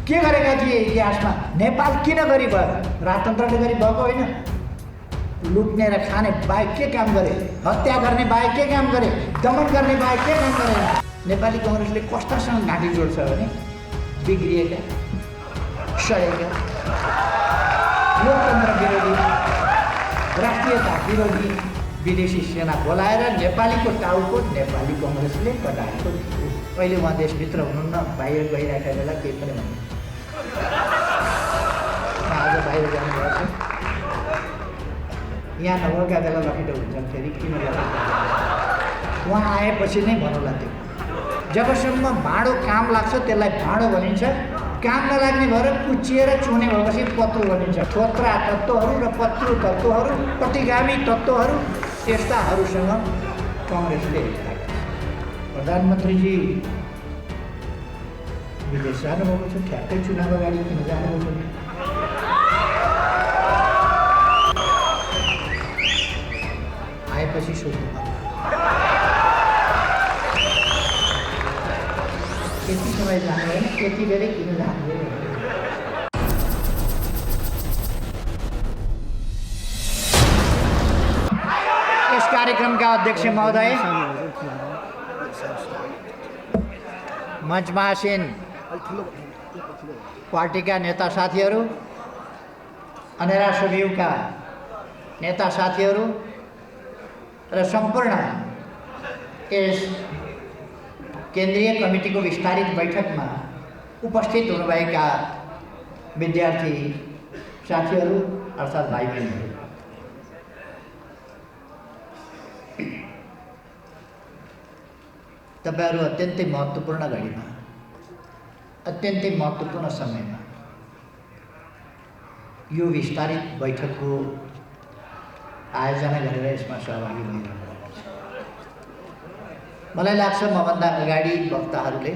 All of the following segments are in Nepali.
के गरेका थिए इतिहासमा? नेपाल किन गरिब भयो? राजतन्त्रले गरिब भएको होइन। लुट्ने र खाने बाहेक के काम गरे? हत्या गर्ने बाहेक के काम गरे? दमन गर्ने बाहेक के काम गरे? नेपाली कांग्रेसले कस्तासँग घाँटी जोड्छ भने बिग्रिएका, सडेका, लोकतन्त्र विरोधी, राष्ट्रियता विरोधी विदेशी सेना बोलाएर नेपालीको टाउको नेपाली कांग्रेसले कटाएको थियो। अहिले उहाँ देशभित्र हुनुहुन्न, बाहिर गइरहेका बेला केही पनि भन्नु। आज बाहिर जानुभएको छ, यहाँ नभएका बेला लखेटो हुन्छन् फेरि किन उहाँ आएपछि नै भनौँला। त्यो जबसम्म भाँडो काम लाग्छ त्यसलाई भाँडो भनिन्छ, काम नलाग्ने भएर कुचिएर चुने भएपछि पत्रु भनिन्छ। थोत्रा तत्त्वहरू र पत्रु तत्त्वहरू, प्रतिगामी तत्त्वहरू यस्ताहरूसँग कांग्रेसले प्रधानमन्त्रीजी विदेश जानुभएको छ, ठ्याक्कै चुनाव अगाडि किन जानुभएको? आएपछि सोध्नु यति समय जानु होइन, त्यति बेलै किन जानुभयो? यस कार्यक्रमका अध्यक्ष महोदय, मञ्चमा आसीन पार्टीका नेता साथीहरू, अनेरा सभ्युका नेता साथीहरू र सम्पूर्ण यस केन्द्रीय कमिटीको विस्तारित बैठकमा उपस्थित हुनुभएका विद्यार्थी साथीहरू अर्थात् भाइ बहिनीहरू, तपाईहरू अत्यन्तै महत्त्वपूर्ण घडीमा, अत्यन्तै महत्त्वपूर्ण समयमा यो विस्तारित बैठकको आयोजना गरेर यसमा सहभागी भइरहनु भएको छ। मलाई लाग्छ मभन्दा अगाडि वक्ताहरूले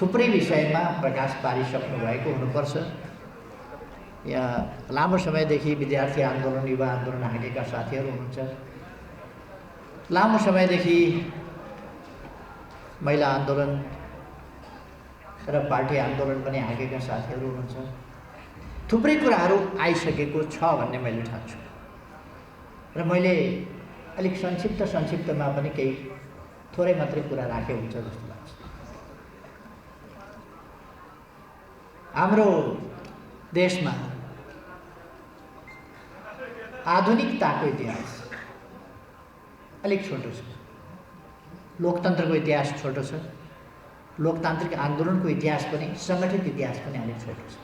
थुप्रै विषयमा प्रकाश पारिसक्नु भएको हुनुपर्छ। यहाँ लामो समयदेखि विद्यार्थी आन्दोलन, युवा आन्दोलन हाँकेका साथीहरू हुनुहुन्छ, लामो समयदेखि महिला आन्दोलन र पार्टी आन्दोलन पनि हाँकेका साथीहरू हुनुहुन्छ। थुप्रै कुराहरू आइसकेको छ भन्ने मैले ठान्छु र मैले अलिक संक्षिप्तमा पनि केही थोरै मात्रै कुरा राखे हुन्छ जस्तो लाग्छ। हाम्रो देशमा आधुनिकताको इतिहास अलिक छोटो छ, लोकतन्त्रको इतिहास छोटो छ, लोकतान्त्रिक आन्दोलनको इतिहास पनि, सङ्गठित इतिहास पनि अलिक छोटो छ।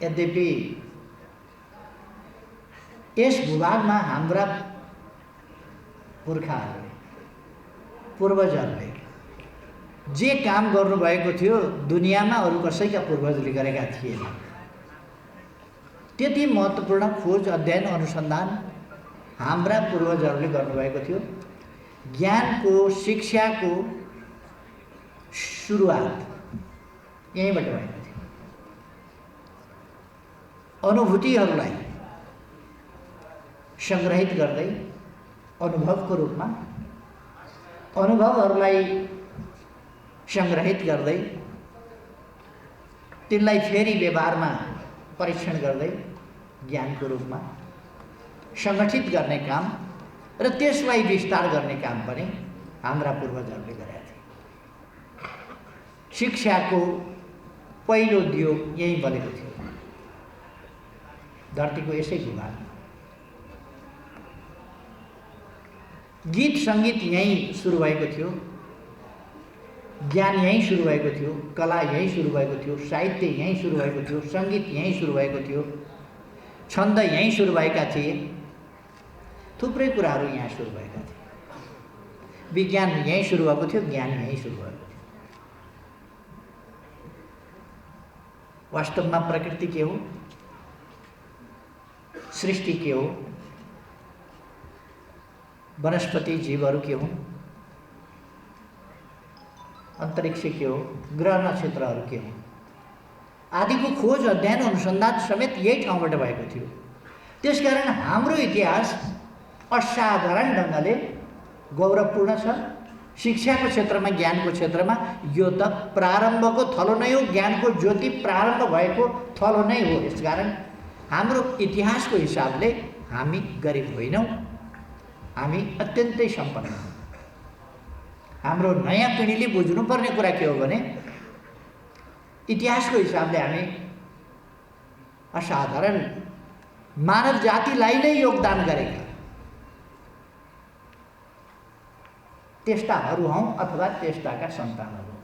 यद्यपि यस भूभागमा हाम्रा पुर्खाहरूले, पूर्वजहरूले जे काम गर्नुभएको थियो दुनियाँमा अरू कसैका पूर्वजले गरेका थिएन। त्यति महत्त्वपूर्ण खोज, अध्ययन, अनुसन्धान हाम्रा पूर्वजहरूले गर्नुभएको थियो। ज्ञानको, शिक्षाको सुरुवात यहीँबाट भएको थियो। अनुभूतिहरूलाई सङ्ग्रहित गर्दै अनुभवको रूपमा, अनुभवहरूलाई सङ्ग्रहित गर्दै तिनलाई फेरि व्यवहारमा परीक्षण गर्दै ज्ञानको रूपमा सङ्गठित गर्ने काम र त्यसलाई विस्तार गर्ने काम पनि हाम्रा पूर्वजहरूले गरेका थिए। शिक्षाको पहिलो दियो यहीँ बलेको थियो, धरतीको यसै भूभागमा। गीत सङ्गीत यहीँ सुरु भएको थियो, ज्ञान यहीँ सुरु भएको थियो, कला यहीँ सुरु भएको थियो, साहित्य यहीँ सुरु भएको थियो, सङ्गीत यहीँ सुरु भएको थियो, छन्द यहीँ सुरु भएका थिए, थुप्रै कुराहरू यहाँ सुरु भएका थिए। विज्ञान यहीँ सुरु भएको थियो, ज्ञान यहीँ सुरु भएको थियो। वास्तवमा प्रकृति के हो, सृष्टि के हो, वनस्पति जीवहरू के हुन्, अन्तरिक्ष के हो, ग्रह नक्षत्रहरू के हुन् आदिको खोज, अध्ययन, अनुसन्धान समेत यही ठाउँबाट भएको थियो। त्यसकारण हाम्रो इतिहास असाधारण ढङ्गले गौरवपूर्ण छ। शिक्षाको क्षेत्रमा, ज्ञानको क्षेत्रमा यो त प्रारम्भको थलो नै हो, ज्ञानको ज्योति प्रारम्भ भएको थलो नै हो। यसकारण हाम्रो इतिहासको हिसाबले हामी गरिब होइनौँ, हामी अत्यन्तै सम्पन्न हौँ। हाम्रो नयाँ पिँढीले बुझ्नुपर्ने कुरा के हो भने इतिहासको हिसाबले हामी असाधारण मानव जातिलाई नै योगदान गरेका त्यस्ताहरू हौँ अथवा त्यस्ताका सन्तानहरू हौँ।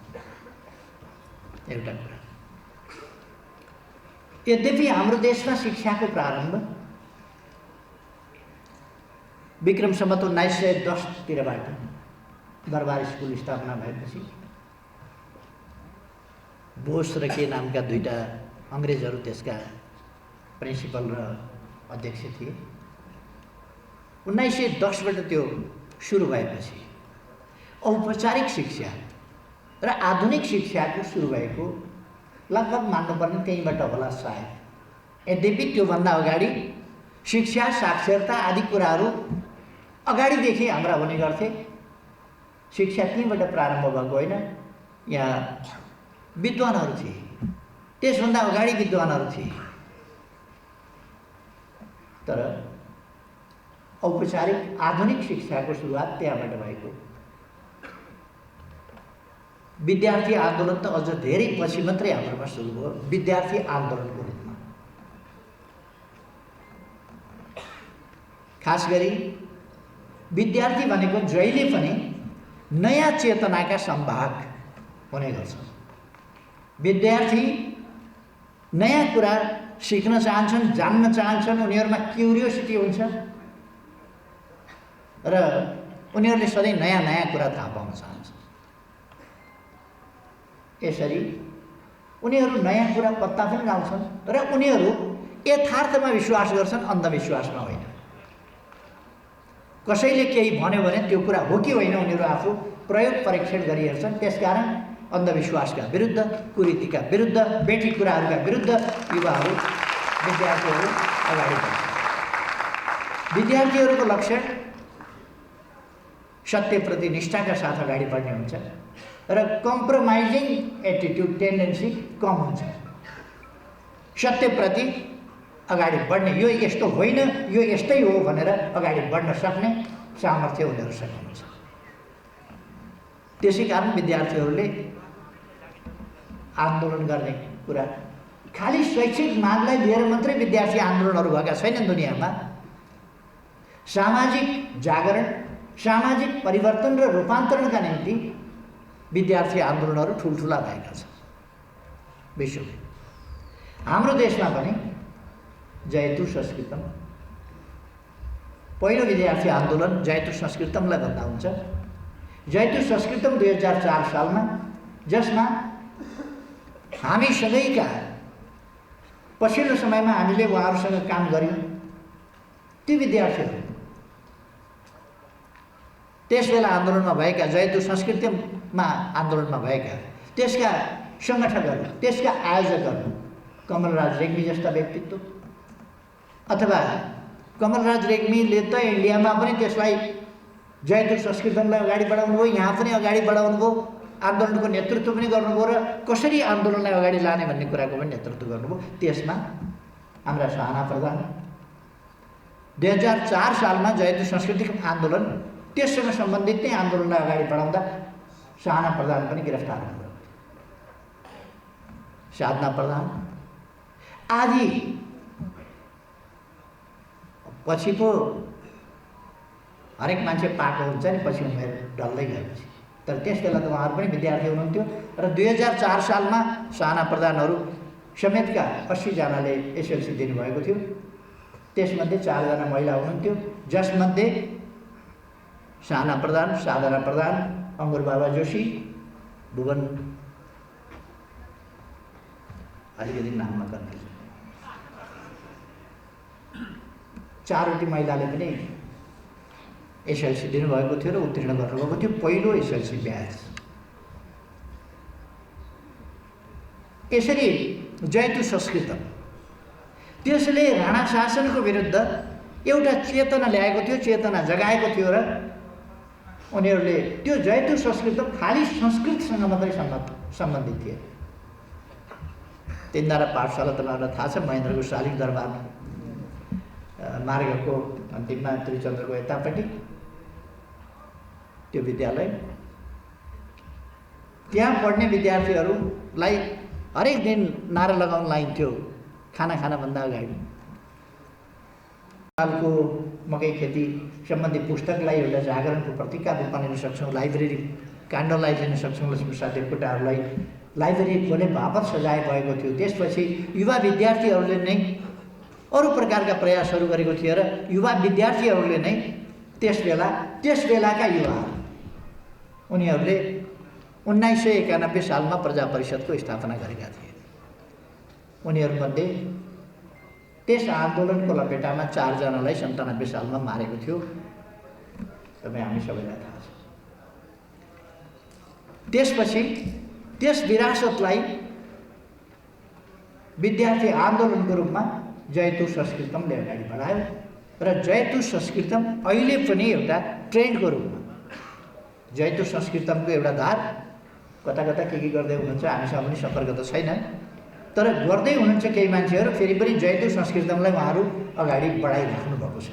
एउटा कुरा। यद्यपि हाम्रो देशमा शिक्षाको प्रारम्भ विक्रम सम्वत 1910 दरबार स्कुल स्थापना भएपछि बोस र के नामका दुईटा अङ्ग्रेजहरू त्यसका प्रिन्सिपल र अध्यक्ष थिए। 1910बाट त्यो सुरु भएपछि औपचारिक शिक्षा र आधुनिक शिक्षाको सुरु भएको लगभग मान्नुपर्ने त्यहीँबाट होला सायद। यद्यपि त्योभन्दा अगाडि शिक्षा, साक्षरता आदि कुराहरू अगाडिदेखि हाम्रा हुने गर्थे। शिक्षा त्यहीँबाट प्रारम्भ भएको होइन, यहाँ विद्वानहरू थिए, त्यसभन्दा अगाडि विद्वानहरू थिए। तर औपचारिक आधुनिक शिक्षाको सुरुवात त्यहाँबाट भएको। विद्यार्थी आन्दोलन त अझ धेरै पछि मात्रै हाम्रोमा सुरु भयो, विद्यार्थी आन्दोलनको रूपमा। खास गरी विद्यार्थी भनेको जहिले पनि नयाँ चेतनाका संवाहक हुने गर्छ। विद्यार्थी नयाँ कुरा सिक्न चाहन्छन्, जान्न चाहन्छन्, उनीहरूमा क्युरियोसिटी हुन्छ र उनीहरूले सधैँ नयाँ नयाँ कुरा थाहा पाउन चाहन्छन्। यसरी उनीहरू नयाँ कुरा पत्ता पनि लगाउँछन् र उनीहरू यथार्थमा विश्वास गर्छन्, अन्धविश्वासमा होइन। कसैले केही भन्यो भने त्यो कुरा हो कि होइन उनीहरू आफू प्रयोग परीक्षण गरी हेर्छन्। त्यसकारण अन्धविश्वासका विरुद्ध, कुरीतिका विरुद्ध, बेठी कुराहरूका विरुद्ध युवाहरू, विद्यार्थीहरू अगाडि बढ्छन्। विद्यार्थीहरूको लक्षण सत्यप्रति निष्ठाका साथ अगाडि बढ्ने हुन्छ र कम्प्रोमाइजिङ एटिट्युड, टेन्डेन्सी कम हुन्छ। सत्यप्रति अगाडि बढ्ने, यो यस्तो होइन, यो यस्तै हो भनेर अगाडि बढ्न सक्ने सामर्थ्य उनीहरूसँग हुन्छ। त्यसै कारण विद्यार्थीहरूले आन्दोलन गर्ने कुरा, खालि शैक्षिक मागलाई लिएर मात्रै विद्यार्थी आन्दोलनहरू भएका छैनन् दुनियाँमा। सामाजिक जागरण, सामाजिक परिवर्तन र रूपान्तरणका निम्ति विद्यार्थी आन्दोलनहरू ठुल्ठुला भएका छन् विश्वमै। हाम्रो देशमा पनि जयतु संस्कृतम, पहिलो विद्यार्थी आन्दोलन जयतु संस्कृतमलाई भन्दा हुन्छ। जयतु संस्कृतम 2004 सालमा, जसमा हामीसँगैका पछिल्लो समयमा हामीले उहाँहरूसँग काम गऱ्यौँ ती विद्यार्थीहरू, त्यसबेला आन्दोलनमा भएका, जयतु संस्कृतमा आन्दोलनमा भएका त्यसका सङ्गठकहरू, त्यसका आयोजकहरू, कमलराज रेग्मी जस्ता व्यक्तित्व, अथवा कमलराज रेग्मीले त इन्डियामा पनि त्यसलाई जयतु संस्कृतमलाई अगाडि बढाउनु भयो, यहाँ पनि अगाडि बढाउनु भयो, आन्दोलनको नेतृत्व पनि गर्नुभयो र कसरी आन्दोलनलाई अगाडि लाने भन्ने कुराको पनि नेतृत्व गर्नुभयो। त्यसमा हाम्रा साना प्रधान 2004 सालमा जयतु सांस्कृतिक आन्दोलन, त्यससँग सम्बन्धित नै आन्दोलनलाई अगाडि बढाउँदा साना प्रधान पनि गिरफ्तार हुनुभयो। साधना प्रधान आदि पछि पो हरेक मान्छे पाएको हुन्छ नि, पछि उमेर डल्लै गएपछि। तर त्यस बेला त उहाँहरू पनि विद्यार्थी हुनुहुन्थ्यो र 2004 सालमा साना प्रधानहरू समेतका 80 जनाले एसएलसी दिनुभएको थियो। त्यसमध्ये 4 जना महिला हुनुहुन्थ्यो, जसमध्ये साना प्रधान, साधना प्रधान, अङ्गुर बाबा जोशी, भुवन अलिकति नाममा गर्नु, 4वटी महिलाले पनि एसएलसी दिनुभएको थियो र उत्तीर्ण गर्नुभएको थियो, पहिलो एसएलसी ब्याच। यसरी जयतु संस्कृतम, त्यसले राणा शासनको विरुद्ध एउटा चेतना ल्याएको थियो, चेतना जगाएको थियो र उनीहरूले त्यो जयतु संस्कृतम खालि संस्कृतसँग मात्रै सम्बन्धित थिए। तीनधारा पाठशाला तपाईँहरूलाई थाहा छ, महेन्द्रको शालिग दरबार मार्गको अन्तिममा त्रिचन्द्रको यतापट्टि त्यो विद्यालय। त्यहाँ पढ्ने विद्यार्थीहरूलाई हरेक दिन नारा लगाउन लाइन्थ्यो खाना खानभन्दा अगाडि। सालको मकै खेती सम्बन्धी पुस्तकलाई एउटा जागरणको प्रतीकका रूपमा लिन सक्छौँ, लाइब्रेरी काण्डलाई लिन सक्छौँ। लक्ष्मीप्रसाद देवकोटाहरूलाई लाइब्रेरी खोले बापत सजाय भएको थियो। त्यसपछि युवा विद्यार्थीहरूले नै अरू प्रकारका प्रयासहरू गरेको थियो र युवा विद्यार्थीहरूले नै त्यस बेलाका युवाहरू उनीहरूले 1991 सालमा प्रजा परिषदको स्थापना गरेका थिए। उनीहरूमध्ये त्यस आन्दोलनको लपेटामा 4 जनालाई 97 सालमा मारेको थियो। तपाईँ हामी सबैलाई थाहा छ। त्यसपछि त्यस विरासतलाई विद्यार्थी आन्दोलनको रूपमा जयतु संस्कृतमले अगाडि बढायो र जयतु संस्कृतम अहिले पनि एउटा ट्रेन्डको रूपमा जयतु संस्कृतमको एउटा धार कता कता के गर्दै हुनुहुन्छ हामीसँग पनि सम्पर्क त छैन, तर गर्दै हुनुहुन्छ केही मान्छेहरू। फेरि पनि जयतु संस्कृतमलाई उहाँहरू अगाडि बढाइराख्नु भएको छ।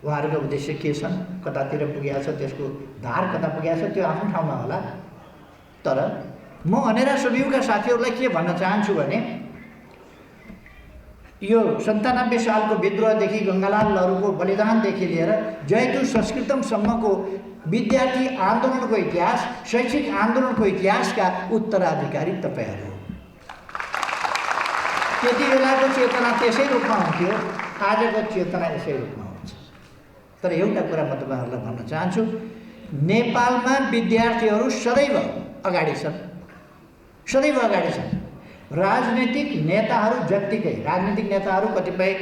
उहाँहरूको उद्देश्य के छन्, कतातिर पुगेको छ, त्यसको धार कता पुगेको छ त्यो आफ्नो ठाउँमा होला। तर म अनेरा सबिउका साथीहरूलाई के भन्न चाहन्छु भने यो 97 सालको विद्रोहदेखि गङ्गालाल लहरुको बलिदानदेखि लिएर जयतु संस्कृतमसम्मको विद्यार्थी आन्दोलनको इतिहास, शैक्षिक आन्दोलनको इतिहासका उत्तराधिकारी तपाईँहरू हो। त्यति बेलाको चेतना त्यसै रूपमा हुन्थ्यो, आजको चेतना यसै रूपमा हुन्छ। तर एउटा कुरा म तपाईँहरूलाई भन्न चाहन्छु, नेपालमा विद्यार्थीहरू सदैव अगाडि छन्, सदैव अगाडि छन्। राजनीतिक नेताहरू जत्तिकै राजनीतिक नेताहरू कतिपय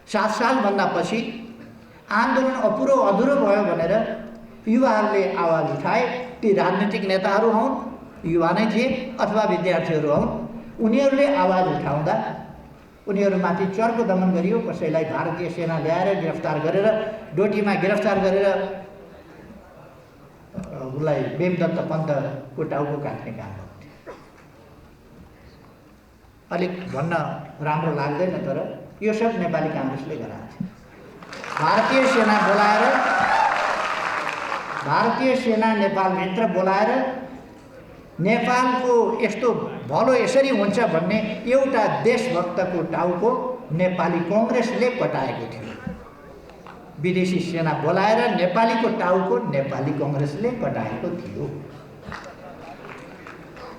7 सालभन्दा पछि आन्दोलन अधुरो भयो भनेर युवाहरूले आवाज उठाए। ती राजनीतिक नेताहरू हुन्, युवा नै थिए अथवा विद्यार्थीहरू हुन्, उनीहरूले आवाज उठाउँदा उनीहरूमाथि चर्को दमन गरियो। कसैलाई भारतीय सेना ल्याएर गिरफ्तार गरेर डोटीमा गिरफ्तार गरेर उसलाई बेमदत्त पन्तको टाउको काट्ने काम गर्थ्यो। अलिक भन्न राम्रो लाग्दैन, तर यो सब नेपाली काङ्ग्रेसले गराएको थियो। भारतीय सेना नेपालभित्र बोलाएर नेपालको यस्तो भलो यसरी हुन्छ भन्ने एउटा देशभक्तको टाउको नेपाली काङ्ग्रेसले कटाएको थियो। विदेशी सेना बोलाएर नेपालीको टाउको नेपाली काङ्ग्रेसले कटाएको थियो।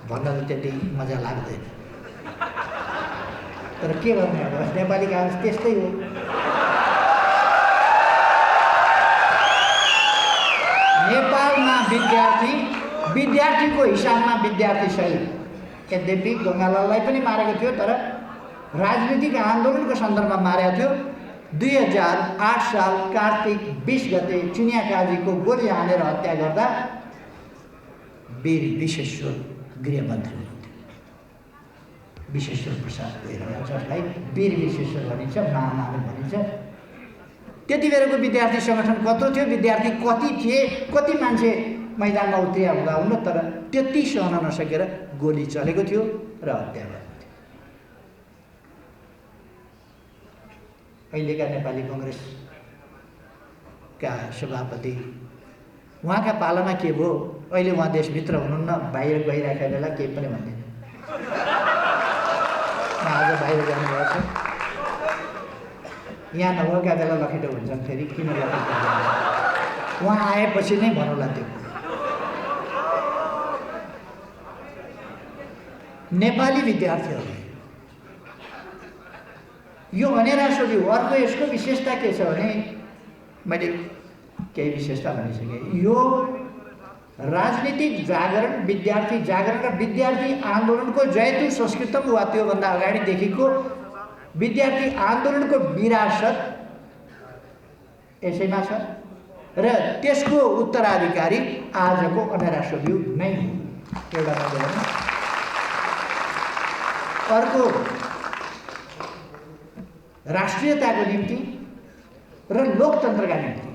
भन्न त त्यति मजा लाग्दैन, तर के गर्ने अब नेपाली काङ्ग्रेस त्यस्तै हो। नेपालमा विद्यार्थीको हिसाबमा विद्यार्थी सही। यद्यपि गङ्गालाललाई पनि मारेको थियो, तर राजनीतिक आन्दोलनको सन्दर्भमा मारेको थियो। 2008 साल कार्तिक 20 गते चिनिया काजीको गोली हानेर हत्या गर्दा वीर विश्वेश्वर गृहमन्त्री हुनुहुन्थ्यो, विश्वेश्वर प्रसाद कोइराला, जसलाई वीर विश्वेश्वर भनिन्छ, महामानव भनिन्छ। त्यति बेलाको विद्यार्थी सङ्गठन कत्रो थियो, विद्यार्थी कति थिए, कति मान्छे मैदानमा उत्रिया हुँदा हुन, तर त्यति सहन नसकेर गोली चलेको थियो र हत्या भएको थियो। अहिलेका नेपाली काङ्ग्रेसका सभापति उहाँका पालामा के भयो, अहिले उहाँ देशभित्र हुनुहुन्न, बाहिर गइरहेका बेला केही पनि भन्दैन। आज बाहिर जानुभएको छ, यहाँ नभएका बेला लखेटो हुन्छन्। फेरि किन लखेटो उहाँ आएपछि नै भनौँला त्यो। नेपाली विद्यार्थीहरू यो अनेरा सोध्यो। अर्को यसको विशेषता के छ भने, मैले केही विशेषता भनिसकेँ। यो राजनीतिक जागरण, विद्यार्थी जागरण र विद्यार्थी आन्दोलनको जयतु संस्कृतम वा त्योभन्दा अगाडिदेखिको विद्यार्थी आन्दोलनको विरासत यसैमा छ र त्यसको उत्तराधिकारी आजको अनेरा सोध्यो नै हो। एउटा मात्र। अर्को राष्ट्रियताको निम्ति र लोकतन्त्रका निम्ति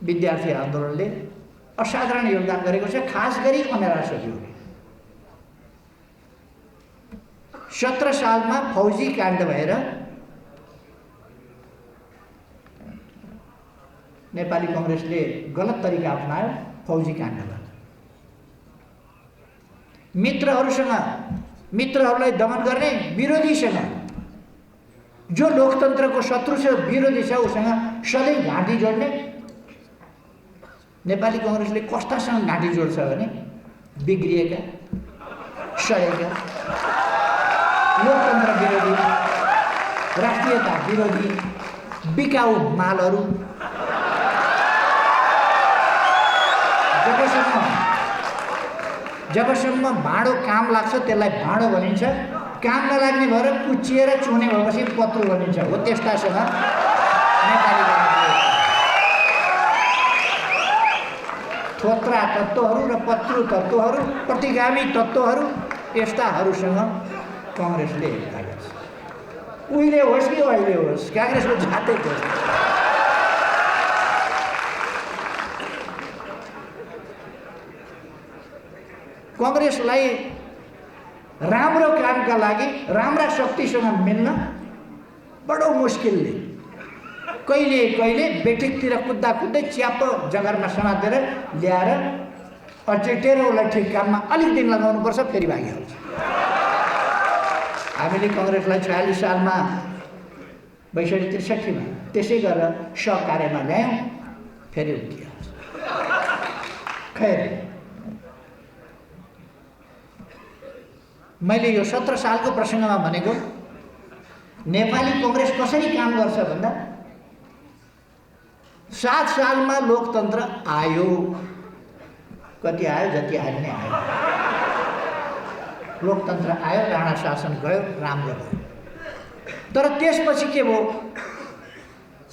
विद्यार्थी आन्दोलनले असाधारण योगदान गरेको छ, खास गरी अमेरा सचिवले। 17 सालमा फौजी काण्ड भएर नेपाली कांग्रेसले गलत तरिका अपनायो। फौजी काण्डमा मित्रहरूलाई दमन गर्ने, विरोधीसँग जो लोकतन्त्रको शत्रु छ, विरोधी छ, उसँग सधैँ घाँटी जोड्ने। नेपाली कांग्रेसले कस्तासँग घाँटी जोड्छ भने बिग्रिएका, सडेका, लोकतन्त्र विरोधी, राष्ट्रियता विरोधी, बिकाऊ मालहरू, जबसम्म भाँडो काम लाग्छ त्यसलाई भाँडो भनिन्छ, काम नलाग्ने भएर कुचिएर चुने भएपछि पत्रु भनिन्छ। हो त्यस्तासँग नेपाली कांग्रेसले थोत्रा तत्त्वहरू र पत्रु तत्त्वहरू, प्रतिगामी तत्त्वहरू, यस्ताहरूसँग कांग्रेसले हेरेको छ। उहिले होस् कि अहिले होस्, कांग्रेसको जातै त्यस्तो। कांग्रेसलाई राम्रो कामका लागि राम्रा शक्तिसँग मिल्न बडो मुस्किलले कहिले कहिले बेठिकतिर कुद्दा कुद्दै च्याप्प जगरमा समातेर ल्याएर अचेटेर उसलाई ठिक काममा अलिक दिन लगाउनुपर्छ, फेरि भागिहाल्छ। हामीले कांग्रेसलाई 46 सालमा 62-63 त्यसै गरेर सहकार्यमा ल्यायौँ, फेरि उठिहाल्छ। खैर, मैले यो 17 सालको प्रसङ्गमा भनेको नेपाली कांग्रेस कसरी काम गर्छ भन्दा 7 सालमा लोकतन्त्र आयो। कति आयो? जति आयो नै आयो। लोकतन्त्र आयो, राणा शासन गयो, राम्रो भयो। तर त्यसपछि के भयो?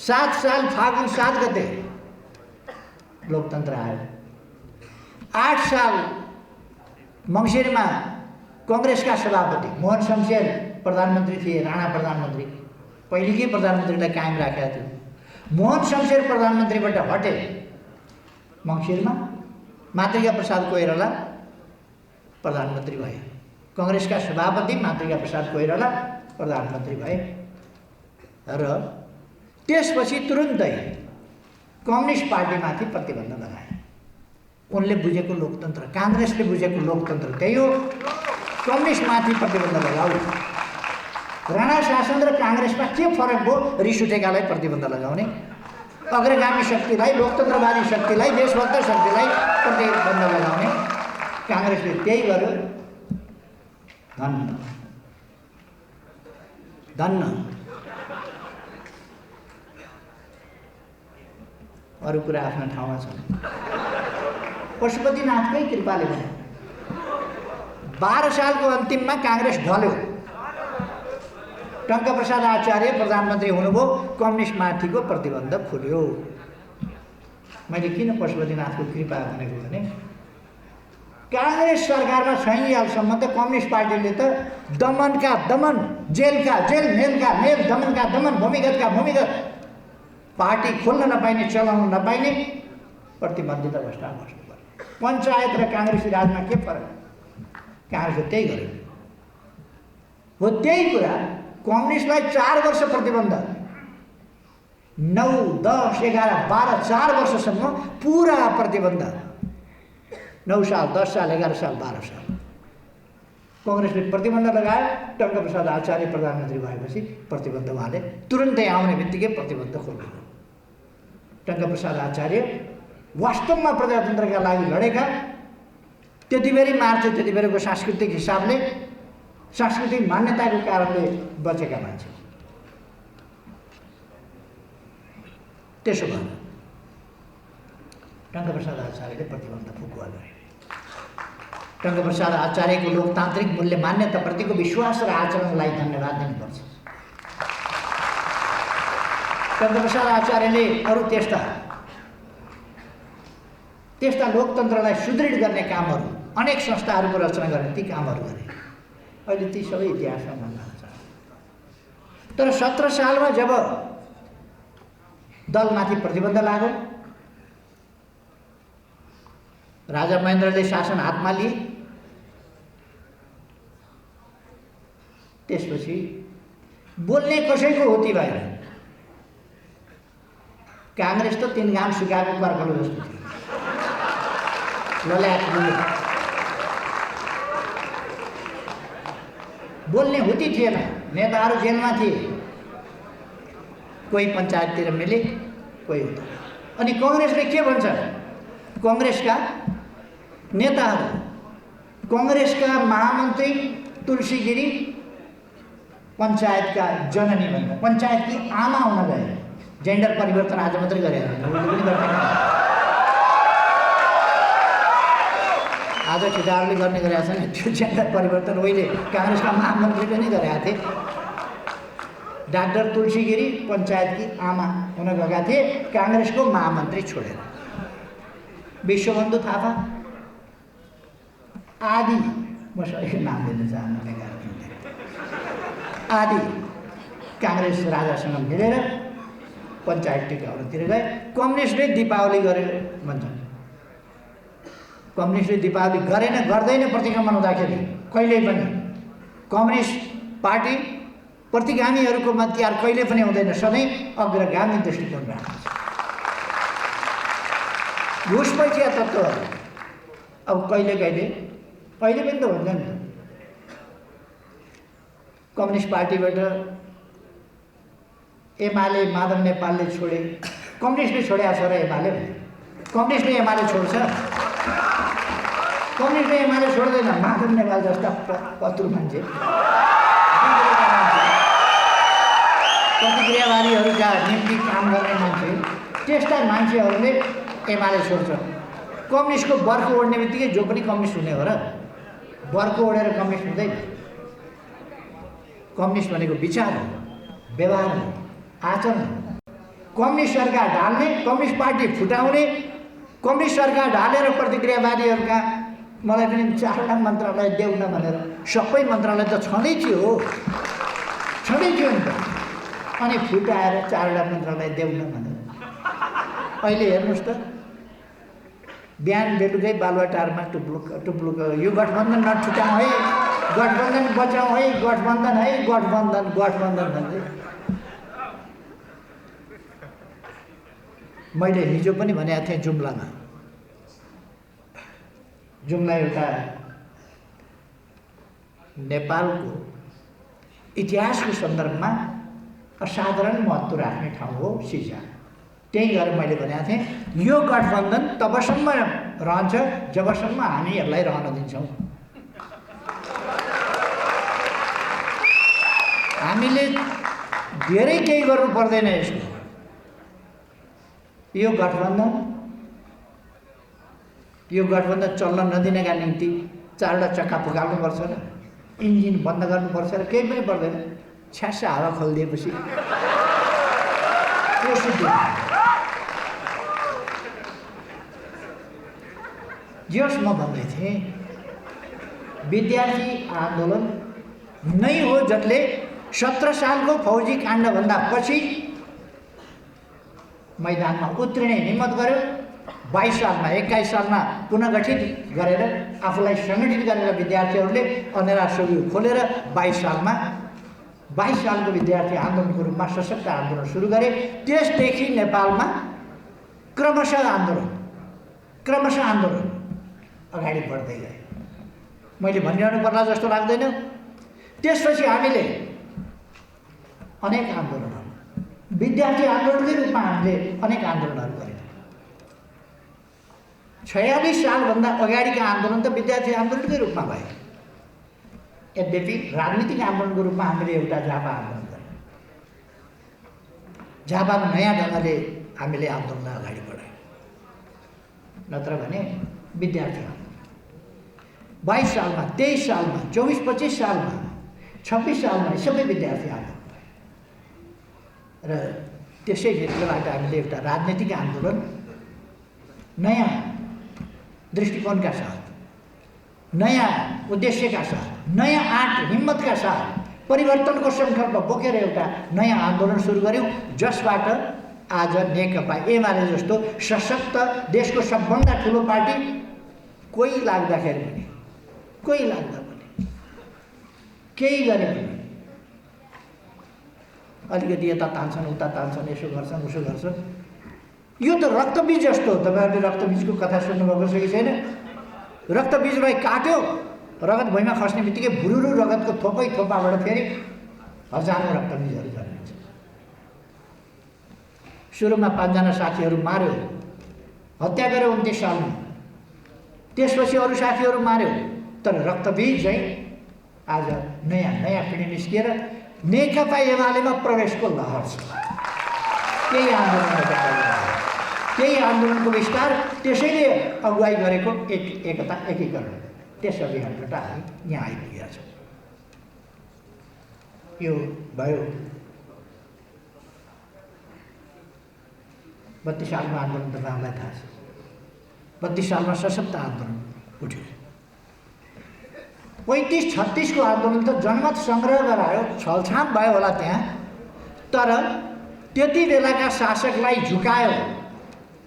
7 साल फागुन 7 गते लोकतन्त्र आयो। 8 साल मङ्सिरमा कांग्रेसका सभापति मोहन शमशेर प्रधानमन्त्री थिए, राणा प्रधानमन्त्री, पहिलेकै प्रधानमन्त्रीलाई कायम राखेका थियो। मोहन शमशेर प्रधानमन्त्रीबाट हटे मङ्सिरमा, मातृका प्रसाद कोइराला प्रधानमन्त्री भए। कांग्रेसका सभापति मातृका प्रसाद कोइराला प्रधानमन्त्री भए र त्यसपछि तुरुन्तै कम्युनिस्ट पार्टीमाथि प्रतिबन्ध लगाए। उनले बुझेको लोकतन्त्र, कांग्रेसले बुझेको लोकतन्त्र त्यही हो, कम्युनिस्टमाथि प्रतिबन्ध लगाऊ। राणा शासन र कांग्रेसमा के फरक भयो? रिस उठेकालाई प्रतिबन्ध लगाउने, अग्रगामी शक्तिलाई, लोकतन्त्रवादी शक्तिलाई, देशभक्त शक्तिलाई प्रतिबन्ध लगाउने। कांग्रेसले त्यही गर्यो। धन्न धन्न। अरू कुरा आफ्ना ठाउँमा छन्। पशुपतिनाथकै कृपाले भने 12 सालको अन्तिममा कांग्रेस ढल्यो। टङ्कप्रसाद आचार्य प्रधानमन्त्री हुनुभयो, कम्युनिस्टमाथिको प्रतिबन्ध खुल्यो। मैले किन पशुपतिनाथको कृपा भनेको भने कांग्रेस सरकारमा छैनन्जेलसम्म त कम्युनिस्ट पार्टीले त दमनका दमन, जेलका जेल, मेलका मेल, दमनका दमन, भूमिगतका भूमिगत, पार्टी खोल्न नपाइने, चलाउन नपाइने प्रतिबन्धित अवस्था बस्नु पर्यो। पञ्चायत र कांग्रेसी राजमा के फरक? कांग्रेसले त्यही गर्यो। हो त्यही कुरा कम्युनिस्टलाई 4 वर्ष प्रतिबन्ध, 9, 10, 11, 12, 4 वर्षसम्म पुरा प्रतिबन्ध। 9 साल, 10 साल, 11 साल, 12 साल कांग्रेसले प्रतिबन्ध लगायो। टङ्कप्रसाद आचार्य प्रधानमन्त्री भएपछि प्रतिबन्ध उहाँले तुरुन्तै आउने बित्तिकै प्रतिबन्ध खोल्नु। टङ्कप्रसाद आचार्य वास्तवमा प्रजातन्त्रका लागि लडेका, त्यतिबेरै मार्थे, त्यतिबेरको सांस्कृतिक हिसाबले, सांस्कृतिक मान्यताको कारणले बचेका मान्छे। त्यसो भएर टङ्कप्रसाद आचार्यले प्रतिबन्ध फुकुवा गरे। टङ्कप्रसाद आचार्यको लोकतान्त्रिक मूल्य मान्यताप्रतिको विश्वास र आचरणलाई धन्यवाद दिनुपर्छ। टङ्कप्रसाद आचार्यले अरू त्यस्ता लोकतन्त्रलाई सुदृढ गर्ने कामहरू, अनेक संस्थाहरूको रचना गर्ने, ती कामहरू गरे। अहिले ती सबै इतिहासमा मान्न छ। तर 17 सालमा जब दलमाथि प्रतिबन्ध लाग्यो, राजा महेन्द्रले शासन हातमा लिए। त्यसपछि बोल्ने कसैको होती भएन। काङ्ग्रेस त 3 घाम सुकाएको कर्कलो जस्तो थियो, लल्याक बोल्यो। बोल्ने होती थिएन, नेताहरू जेलमा थिए, कोही पञ्चायततिर मिले, कोही उता। अनि कङ्ग्रेसले के भन्छ? कङ्ग्रेसका नेताहरू, कङ्ग्रेसका महामन्त्री तुलसी गिरी पञ्चायतका जननी भन्छ, पञ्चायतकी आमा हुन गए। जेन्डर परिवर्तन आज मात्रै गरेर आज ठिटाहरूले गर्ने गरेका छन्। त्यो जेन्डर परिवर्तन उहिले काङ्ग्रेसका महामन्त्रीले नै गरेका थिए। डाक्टर तुलसी गिरी पञ्चायतकी आमा हुन गएका थिए काङ्ग्रेसको महामन्त्री छोडेर। विश्वबन्धु थापा आदि, म सबैको नाम लिन चाहन्न, आदि काङ्ग्रेस राजासँग मिलेर पञ्चायत टिकाउनतिर गए। कम्युनिस्टले दीपावली गरे भन्छ। कम्युनिस्टले दीपावली गरेन, गर्दैन प्रतिक्रमण हुँदाखेरि कहिल्यै पनि। कम्युनिस्ट पार्टी प्रतिगामीहरूको तिहार कहिले पनि हुँदैन, सधैँ अग्रगामी दृष्टिकोण राख्छ। घुसपैठिया तत्त्वहरू अब कहिले अहिले पनि त हुन्छ नि। कम्युनिस्ट पार्टीबाट एमाले माधव नेपालले छोडे, कम्युनिस्टले छोडेको छ र एमाले? कम्युनिस्टले एमाले छोड्छ? कम्युनिस्टले एमाले छोड्दैन। माधव नेपाल जस्ता पत्रु मान्छे, प्रतिक्रियावादीहरूका निम्ति काम गर्ने मान्छे, त्यस्ता मान्छेहरूले एमाले छोड्छ। कम्युनिस्टको बर्को ओढ्ने बित्तिकै जो पनि कम्युनिस्ट हुने हो र? बर्को ओढेर कम्युनिस्ट हुँदैन। कम्युनिस्ट भनेको विचार हो, व्यवहार हो, आचरण। कम्युनिस्ट सरकार ढाल्ने, कम्युनिस्ट पार्टी फुटाउने, कम्युनिस्ट सरकार ढालेर प्रतिक्रियावादीहरूका मलाई पनि 4वटा मन्त्रालय देऊ न भनेर, सबै मन्त्रालय त छँदै थियो नि त। अनि फुटाएर 4वटा मन्त्रालय देऊ न भनेर। अहिले हेर्नुहोस् त, बिहान बेलुकै बालुवाटारमा टुप्लुक यो गठबन्धन नछुटाउँ है, गठबन्धन बचाउँ है, गठबन्धन है, गठबन्धन भन्दै। मैले हिजो पनि भनेको थिएँ जुम्लामा, जुम्ला एउटा नेपालको इतिहासको सन्दर्भमा असाधारण महत्त्व राख्ने ठाउँ हो सिजा। त्यही गरेर मैले भनेको थिएँ यो गठबन्धन तबसम्म रहन्छ जबसम्म हामी यसलाई रहन दिन्छौँ। हामीले धेरै केही गर्नु पर्दैन। यसको यो गठबन्धन चल्न नदिनका निम्ति 4वटा चक्का फुकाल्नुपर्छ र इन्जिन बन्द गर्नुपर्छ र केही पनि पर्दैन। छ्यास्सा हावा खोलिदिएपछि त्यो सिद्ध। जस म भन्दै थिएँ विद्यार्थी आन्दोलन नै हो जसले 17 सालको फौजी काण्डभन्दा पछि मैदानमा उत्रिने हिम्मत गर्यो। 22 सालमा 21 सालमा पुनर्गठित गरेर आफूलाई सङ्गठित गरेर विद्यार्थीहरूले अनेरा सोबिउ खोलेर 22 सालको विद्यार्थी आन्दोलनको रूपमा सशक्त आन्दोलन सुरु गरे। त्यसदेखि नेपालमा क्रमशः आन्दोलन अगाडि बढ्दै गए। मैले भनिरहनु पर्ला जस्तो लाग्दैन। त्यसपछि हामीले अनेक आन्दोलनहरू, विद्यार्थी आन्दोलनकै रूपमा हामीले अनेक आन्दोलनहरू गऱ्यौँ। 46 सालभन्दा अगाडिका आन्दोलन त विद्यार्थी आन्दोलनकै रूपमा भयो। यद्यपि राजनीतिक आन्दोलनको रूपमा हामीले एउटा झापा आन्दोलन गऱ्यौँ। झापामा नयाँ ढङ्गले हामीले आन्दोलन अगाडि बढायौँ। नत्र भने विद्यार्थी आन्दोलन 22 सालमा, 23 सालमा, 24-25 सालमा, 26 सालमा सबै विद्यार्थी आन्दोलन भयो। र त्यसै भित्रबाट हामीले एउटा राजनीतिक आन्दोलन नयाँ दृष्टिकोणका साथ, नयाँ उद्देश्यका साथ, नयाँ आँट हिम्मतका साथ परिवर्तनको सङ्कल्प बोकेर एउटा नयाँ आन्दोलन सुरु गऱ्यौँ। जसबाट आज नेकपा एमाले जस्तो सशक्त देशको सबभन्दा ठुलो पार्टी कोही लाग्दाखेरि पनि कोही लाग्दा पनि केही गरे पनि अलिकति यता तान्छन् उता तान्छन् यसो गर्छन् उसो गर्छन्। यो त रक्तबीज जस्तो हो। तपाईँहरूले रक्तबीजको कथा सुन्नुभएको छ कि छैन? रक्तबीजलाई काट्यो, रगत भुइँमा खस्ने बित्तिकै भुरुरु रगतको थोपै थोपाबाट फेरि हजारौँ रक्तबीजहरू जन्मिन्छ। सुरुमा 5 जना साथीहरू मार्यो, हत्या गर्यो 29 सालमा। त्यसपछि अरू साथीहरू मार्यो। तर रक्तबीज चाहिँ आज नयाँ नयाँ पिँढी निस्किएर नेकपा एमालेमा प्रवेशको लहर छ। त्यही आन्दोलनको विस्तार, त्यसैले अगुवाई गरेको एकता एकीकरण, त्यस अभियानबाट हामी यहाँ आइपुगेका छौँ। यो भयो 32 सालमा आन्दोलन तपाईँहरूलाई थाहा छ। 32 सालमा सशक्त आन्दोलन उठ्यो। 35-36 को आन्दोलन त जनमत सङ्ग्रह गरायो, छलछाम भयो होला त्यहाँ। तर त्यति बेलाका शासकलाई झुकायो।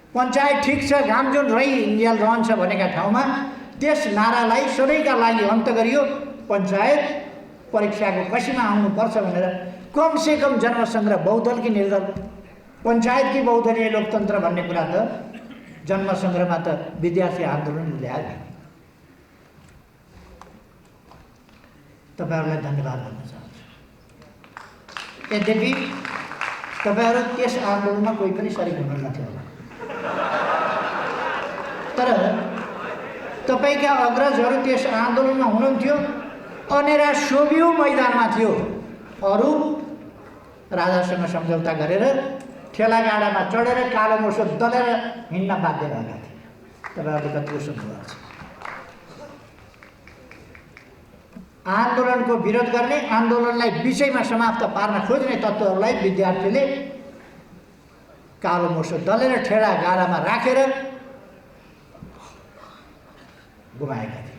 पञ्चायत ठिक छ, घाम जुन रहिन्जेल रहन्छ भनेका ठाउँमा त्यस नारालाई सधैँका लागि अन्त गरियो। पञ्चायत परीक्षाको कसीमा आउनुपर्छ भनेर कमसेकम जनमतसङ्ग्रह बहुदल कि निर्दल, पञ्चायत कि बहुदलीय लोकतन्त्र भन्ने कुरा त जनमतसङ्ग्रहमा त विद्यार्थी आन्दोलन ल्यायो। तपाईँहरूलाई धन्यवाद भन्न चाहन्छु। यद्यपि तपाईँहरू त्यस आन्दोलनमा कोही पनि सरिक हुनुहुन्थ्यो होला, तर तपाईँका अग्रजहरू त्यस आन्दोलनमा हुनुहुन्थ्यो। अनेरा सोभियो मैदानमा थियो। अरू राजासँग सम्झौता गरेर ठेलागाडामा चढेर कालो मोसो दलेर हिँड्न बाध्य भएका थिए। तपाईँहरूले कतिको सुन्नुभएको छ? आन्दोलनको विरोध गर्ने, आन्दोलनलाई बिचैमा समाप्त पार्न खोज्ने तत्त्वहरूलाई विद्यार्थीले कालो मोसो दलेर ठेला गाडामा राखेर गुमाएका थिए।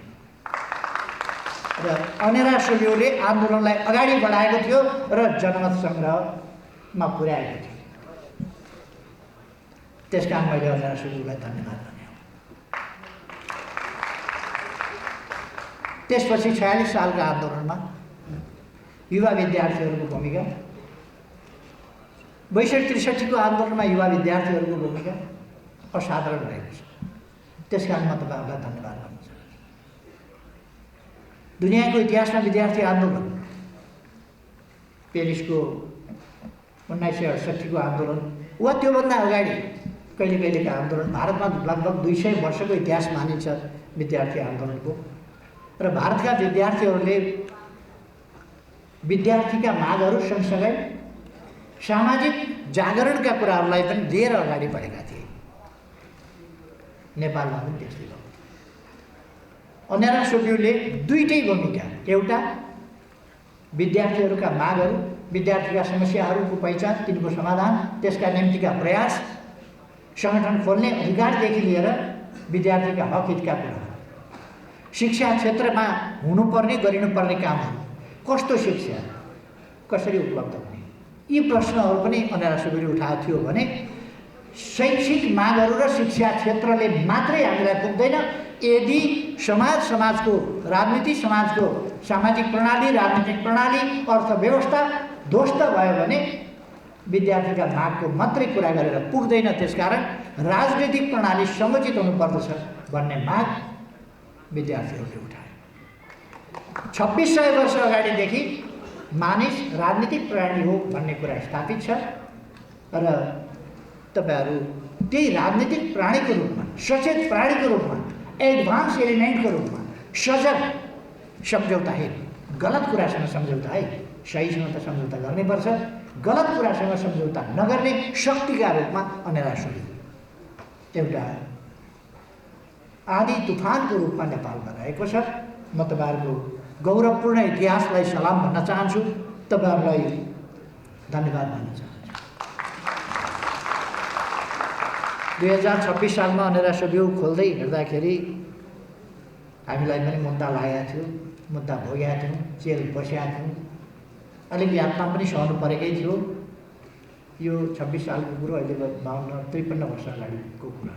र अनेरा सोभियोले आन्दोलनलाई अगाडि बढाएको थियो र जनमत सङ्ग्रहमा पुर्याएको थियो। त्यस कारण मैले अनेरा सोभियोलाई धन्यवाद भने। त्यसपछि 46 सालका आन्दोलनमा युवा विद्यार्थीहरूको भूमिका, 62-63 को आन्दोलनमा युवा विद्यार्थीहरूको भूमिका असाधारण रहेको छ। त्यस कारण म तपाईँहरूलाई धन्यवाद भन्न चाहन्छु। दुनियाँको इतिहासमा विद्यार्थी आन्दोलन, पेरिसको 1968 को आन्दोलन वा त्योभन्दा अगाडि कहिले कहिलेका आन्दोलन, भारतमा लगभग 200 वर्षको इतिहास मानिन्छ विद्यार्थी आन्दोलनको। र भारतका विद्यार्थीहरूले विद्यार्थीका मागहरू सँगसँगै सामाजिक जागरणका कुराहरूलाई पनि लिएर अगाडि बढेका थिए। नेपालमा पनि त्यस्तै भयो। अनेरा सोभियोले दुईटै भूमिका, एउटा विद्यार्थीहरूका मागहरू, विद्यार्थीका समस्याहरूको पहिचान, तिनको समाधान, त्यसका निम्तिका प्रयास, सङ्गठन खोल्ने अधिकारदेखि लिएर विद्यार्थीका हक हितका कुरा, शिक्षा क्षेत्रमा हुनुपर्ने गरिनुपर्ने कामहरू, कस्तो शिक्षा कसरी उपलब्ध हुने, यी प्रश्नहरू पनि अनेरा सोभियोले उठाएको थियो भने शैक्षिक मागहरू र शिक्षा क्षेत्रले मात्रै हामीलाई पुग्दैन। यदि समाजको राजनीति, समाजको सामाजिक प्रणाली, राजनीतिक प्रणाली, अर्थव्यवस्था ध्वस्त भयो भने विद्यार्थीका मागको मात्रै कुरा गरेर पुग्दैन। त्यसकारण राजनीतिक प्रणाली समुचित हुनुपर्दछ भन्ने माग विद्यार्थीहरूले उठाए। 2600 वर्ष अगाडिदेखि मानिस राजनीतिक प्राणी हो भन्ने कुरा स्थापित छ र तपाईँहरू त्यही राजनीतिक प्राणीको रूपमा, सचेत प्राणीको रूपमा, एडभान्स एलिमेन्टको रूपमा सजग सम्झौताहीन, गलत कुरासँग सम्झौता है, सहीसँग त सम्झौता गर्नैपर्छ, गलत कुरासँग सम्झौता नगर्ने शक्तिका रूपमा अनेरा सोभियो एउटा आदि तुफानको रूपमा नेपालमा रहेको छ। म तपाईँहरूको गौरवपूर्ण इतिहासलाई सलाम भन्न चाहन्छु, तपाईँहरूलाई धन्यवाद भन्न चाहन्छु। 2026 सालमा अनेरा सोभियो खोल्दै हिँड्दाखेरि हामीलाई पनि मुद्दा लागेका थियो, मुद्दा भोगेका थियौँ, जेल बसेका थियौँ, अलिक यातना पनि सहनु परेकै थियो। यो 26 सालको कुरो, अहिले 52-53 वर्ष अगाडिको कुरा।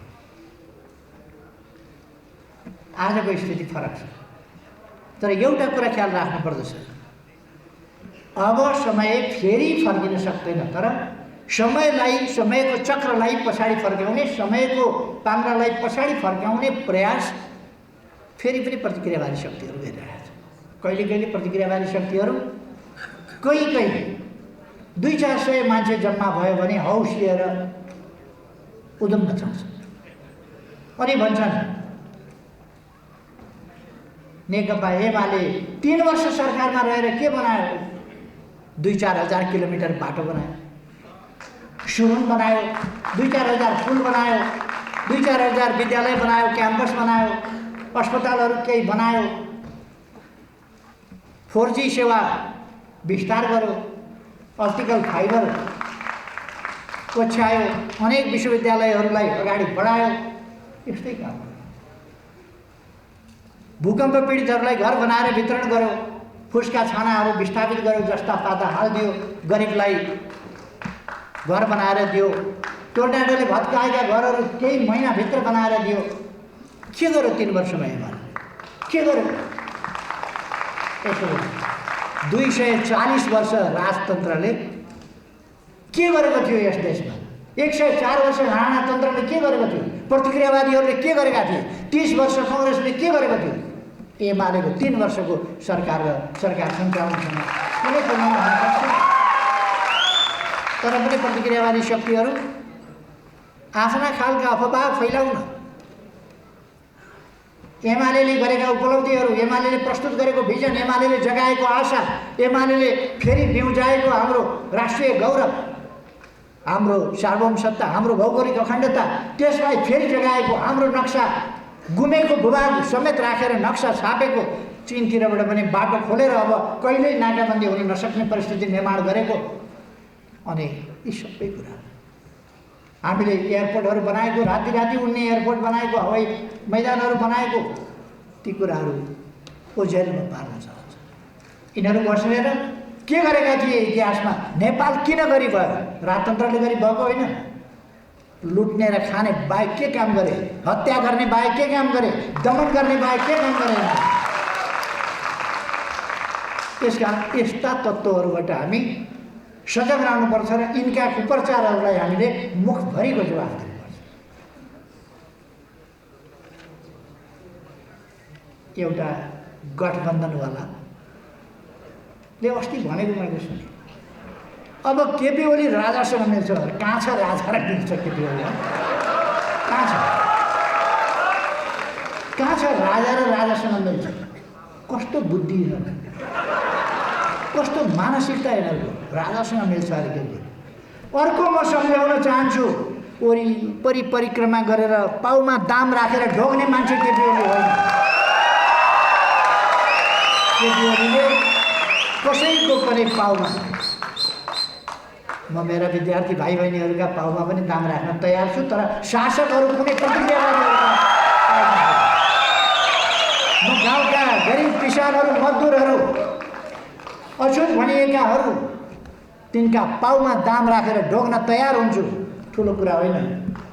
आजको स्थिति फरक छ। तर एउटा कुरा ख्याल राख्नुपर्दछ, अब समय फेरि फर्किन सक्दैन, तर समयलाई, समयको चक्रलाई पछाडि फर्काउने, समयको पाङ्ग्रालाई पछाडि फर्काउने प्रयास फेरि पनि प्रतिक्रियावादी शक्तिहरू गरिरहेका छन्। कहिले कहिले प्रतिक्रियावादी शक्तिहरू कहीँ 200-400 मान्छे जम्मा भयो भने हौस लिएर उद्यम मचाउँछन् अनि भन्छन् नेकपा एमाले 3 वर्ष सरकारमा रहेर के बनायो? 2-4 हजार किलोमिटर बाटो बनायो, सुरुङ बनायो, 2-4 हजार पुल बनायो, 2-4 हजार विद्यालय बनायो, क्याम्पस बनायो, अस्पतालहरू केही बनायो, 4G सेवा विस्तार गर्यो, अप्टिकल फाइबर कोछ्यायो, अनेक विश्वविद्यालयहरूलाई अगाडि बढायो। यस्तै काम भूकम्प पीडितहरूलाई घर बनाएर वितरण गर्यो, फुसका छानाहरू विस्थापित गर्यो, जस्ता पाता हालिदियो, गरिबलाई घर बनाएर दियो, टोर्नाडोले भत्काएका घरहरू केही महिनाभित्र बनाएर दियो। के गर्यो 3 वर्षमा एमाले? के गर्यो? यसो 240 वर्ष राजतन्त्रले के गरेको थियो यस देशमा? 104 वर्ष राणातन्त्रले के गरेको थियो? प्रतिक्रियावादीहरूले के गरेका थिए? 30 वर्ष कांग्रेसले के गरेको थियो? एमालेको 3 वर्षको सरकार र सरकार सञ्चालनसँग कुनै तुलना हुन सक्छ? तर पनि प्रतिक्रियावादी शक्तिहरू आफ्ना खालका अफवाह फैलाउन, एमालेले गरेका उपलब्धिहरू, एमालेले प्रस्तुत गरेको भिजन, एमालेले जगाएको आशा, एमालेले फेरि बिउजाएको हाम्रो राष्ट्रिय गौरव, हाम्रो सार्वभौम सत्ता, हाम्रो भौगोलिक अखण्डता, त्यसलाई फेरि जगाएको हाम्रो नक्सा, गुमेको भूभाग समेत राखेर नक्सा छापेको, चीनतिरबाट पनि बाटो खोलेर अब कहिल्यै नाकाबन्दी हुन नसक्ने परिस्थिति निर्माण गरेको, अनि यी सबै कुरा हामीले एयरपोर्टहरू बनाएको, राति राति उड्ने एयरपोर्ट बनाएको, हवाई मैदानहरू बनाएको, ती कुराहरू ओझेलमा पार्न चाहन्छ। यिनीहरू बसेर के गरेका थिए इतिहासमा? नेपाल किन गरी भयो? राजतन्त्रले गरी भएको होइन। लुट्ने र खाने बाहेक के काम गरे? हत्या गर्ने बाहेक के काम गरे? दमन गर्ने बाहेक के काम गरे? त्यसका यस्ता तत्त्वहरूबाट हामी सजग रहनुपर्छ र यिनका कुप्रचारहरूलाई हामीले मुखभरिको जवाफ दिनुपर्छ। एउटा गठबन्धनवालाले अस्ति भनेको मैले सुने, अब केपी ओली राजासँग मिल्छ। कहाँ छ राजा र मिल्छ केपी ओली? कहाँ छ राजा र राजासँग मिल्छ? कस्तो बुद्धि यिनीहरू, कस्तो मानसिकता यिनीहरूको, राजासँग मिल्छ अरे केपी। अर्को म सम्झाउन चाहन्छु, वरिपरि परिक्रमा गरेर पाउमा दाम राखेर ढोग्ने मान्छे केपी ओली होइन। केपी ओलीले कसैको पनि पाउमा, म मेरा विद्यार्थी भाइ बहिनीहरूका पाउमा पनि दाम राख्न तयार छु, तर शासकहरू कुनै प्रतिक्रियावादीहरूका, म गाउँका गरिब किसानहरू, मजदुरहरू, अछुत भनिएकाहरू, तिनका पाउमा दाम राखेर ढोग्न तयार हुन्छु। ठुलो कुरा होइन।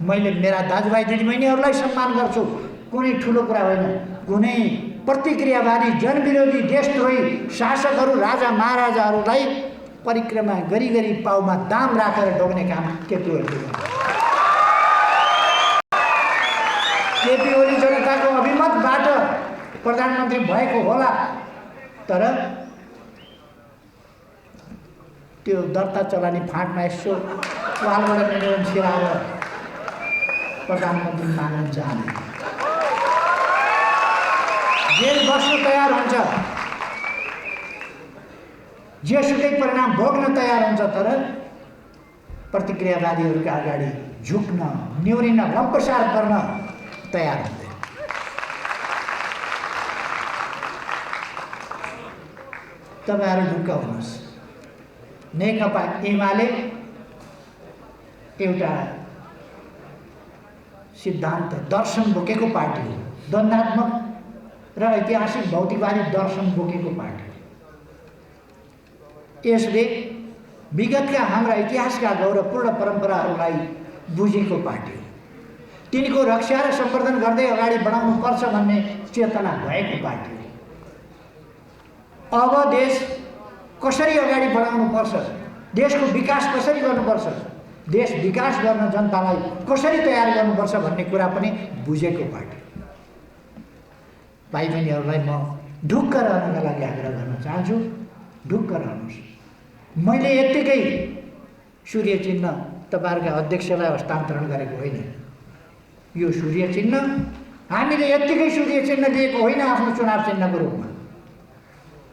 मैले मेरा दाजुभाइ दिदीबहिनीहरूलाई सम्मान गर्छु, कुनै ठुलो कुरा होइन। कुनै प्रतिक्रियावादी, जनविरोधी, देशद्रोही शासकहरू, राजा महाराजाहरूलाई परिक्रमा गरी गरी पाउमा दाम राखेर ढोग्ने काम केपी ओली। केपी ओली जनताको अभिमतबाट प्रधानमन्त्री भएको होला, तर त्यो दर्ता चलानी फाँटमा यसो वालबाट निवेदन छिराएर प्रधानमन्त्री माग्न जाने, जेल बस्न तयार हुन्छ, जेसुकै परिणाम भोग्न तयार हुन्छ, तर प्रतिक्रियावादीहरूका अगाडि झुक्न, न्यूरिन, लम्पसार गर्न तयार हुँदैन। तपाईँहरू ढुक्क हुनुहोस्, नेकपा एमाले एउटा सिद्धान्त, दर्शन बोकेको पार्टी हो। द्वन्द्वात्मक र ऐतिहासिक भौतिकवादी दर्शन बोकेको पार्टी। यसले विगतका हाम्रा इतिहासका गौरवपूर्ण परम्पराहरूलाई बुझेको पार्टी हो। तिनको रक्षा र सम्वर्धन गर्दै अगाडि बढाउनुपर्छ भन्ने चेतना भएको पार्टी हो। अब देश कसरी अगाडि बढाउनुपर्छ, देशको विकास कसरी गर्नुपर्छ, देश विकास गर्न जनतालाई कसरी तयार गर्नुपर्छ भन्ने कुरा पनि बुझेको पार्टी। भाइ बहिनीहरूलाई म ढुक्क रहनका लागि आग्रह गर्न चाहन्छु, ढुक्क रहनुहोस्। मैले यत्तिकै सूर्य चिन्ह तपाईँहरूका अध्यक्षलाई हस्तान्तरण गरेको होइन। यो सूर्य चिन्ह हामीले यत्तिकै सूर्य चिन्ह दिएको होइन आफ्नो चुनाव चिन्हको रूपमा।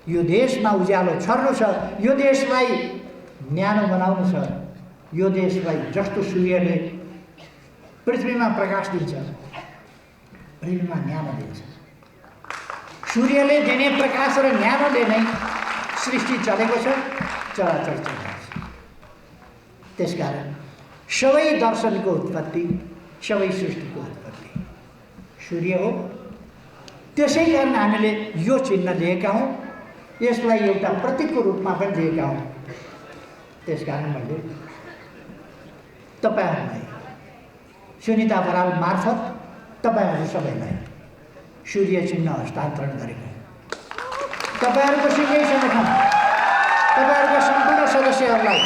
यो देशमा उज्यालो छर्नु छ, यो देशलाई न्यानो बनाउनु छ, यो देशलाई जस्तो सूर्यले पृथ्वीमा प्रकाश दिन्छ, पृथ्वीमा न्यानो दिन्छ। सूर्यले दिने प्रकाश र न्यानोले नै सृष्टि चलेको छ, चराचर चलेको छ। त्यसकारण सबै दर्शनको उत्पत्ति, सबै सृष्टिको उत्पत्ति सूर्य हो। त्यसै कारण हामीले यो चिन्ह लिएका हौँ, यसलाई एउटा प्रतीकको रूपमा पनि लिएका हौँ। त्यसकारण मैले तपाईँहरूलाई सुनिता बराल मार्फत तपाईँहरू सबैलाई सूर्य चिन्ह हस्तान्तरण गरेको। तपाईँहरूको सिंहैसँगठन, तपाईँहरूका सम्पूर्ण सदस्यहरूलाई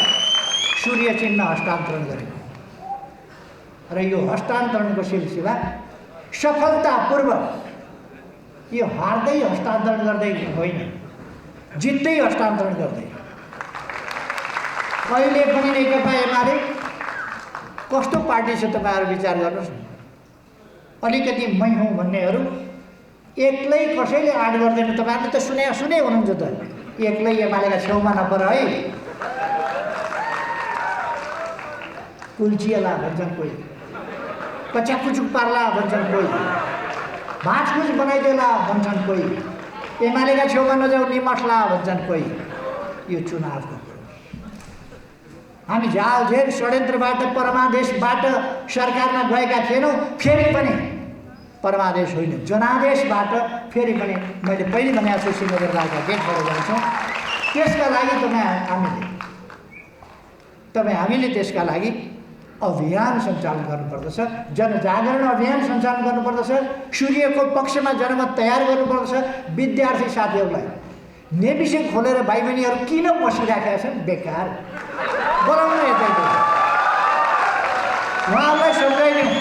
सूर्य चिन्ह हस्तान्तरण गरेको र यो हस्तान्तरणको सिलसिला सफलतापूर्वक, यो हार्दै हस्तान्तरण गर्दै होइन, जित्दै हस्तान्तरण गर्दै। कहिले पनि नेकपा एमाले कस्तो पार्टी छ तपाईँहरू विचार गर्नुहोस् न। अलिकति मै हुँ भन्नेहरू एक्लै कसैले आड गर्दैन। तपाईँहरूले त सुने हुनुहुन्छ त, एक्लै एमालेका छेउमा नपर है, कुल्चिएला भन्छन् कोही, कच्याकुचुक पार्ला भन्छन् कोही, भाँचकुच बनाइदेला भन्छन् कोही, एमालेका छेउमा नजाऊ निमट्ला भन्छन् कोही। यो चुनावको हामी झालझेल षड्यन्त्रबाट, परमादेशबाट सरकारमा गएका थिएनौँ। फेरि पनि परमादेश होइन, जनादेशबाट फेरि पनि मैले पहिले भनेको छु सिंहदरबारका गेटबाट जान्छौँ। त्यसका लागि हामीले त्यसका लागि अभियान सञ्चालन गर्नुपर्दछ, जनजागरण अभियान सञ्चालन गर्नुपर्दछ, सूर्यको पक्षमा जनमत तयार गर्नुपर्दछ। विद्यार्थी साथीहरूलाई नेविसिङ खोलेर भाइ बहिनीहरू किन बसिराखेका छन् बेकार, बोलाउन यतैको उहाँहरूलाई सम्झाइदिउँ।